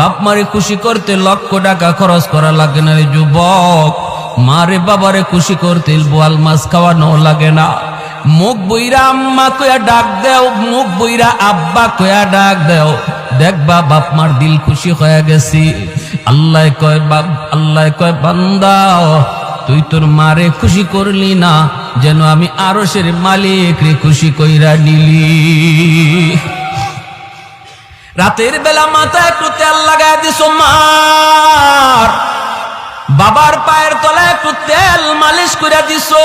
বাপ মারে খুশি করতে লক্ষ টাকা খরচ করা লাগে না রে যুবক। মারে বাবারে খুশি করতে বোয়াল মাছ খাওয়ানো লাগে না। মুখ বইরা আম্মা কয়া ডাক দেও, মুখ বইরা আব্বা কয়া ডাক দেও, দেখবা বাপ মার দিল খুশি হয়ে গেছি। আল্লাহ কয় বান্দা তুই তোর মারে খুশি করলি না, যেন আমি আরশের মালিক রে খুশি কইরা নিলি। রাতের বেলা মাথায় একটু তেল লাগায় দিছো মার, বাবার পায়ের তলায় একটু তেল মালিশ করে দিছো।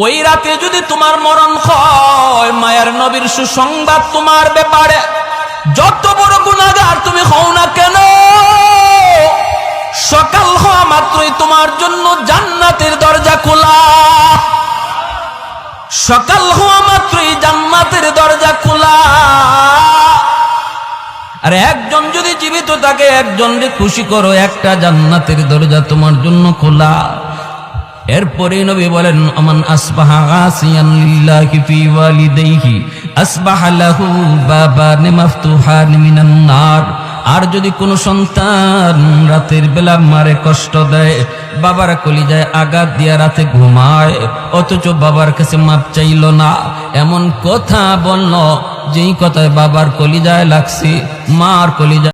ওই রাতে যদি তোমার মরণ হয়, মায়ের নবীর সুসংবাদ তোমার ব্যাপারে, যত বড় গুনাহগার তুমি হও না কেন, সকাল হওয়া মাত্রই তোমার জন্য জান্নাতের দরজা খোলা। সকাল হওয়া মাত্রই জান্নাতের দরজা খোলা। আর একজন যদি জীবিত থাকে, একজনকে খুশি করো, একটা জান্নাতের দরজা তোমার জন্য খোলা। এরপরে নবী বলেন, আমান আসবাহা আসিয়ান লিল্লাহি ফি ওয়ালিদাইহি আসবাহা লাহু বাবান মাফতুহান মিনান নার। আর যদি কোনো সন্তান রাতের বেলা মারে কষ্ট দেয়, বাবার কলিজায় আঘাত দিয়া রাতে ঘুমায়, অথচ বাবার কাছে মাপ চাইল না, এমন কথা বলল যেই কথায় বাবার কলিজায় লাগছে, মার কলিজায়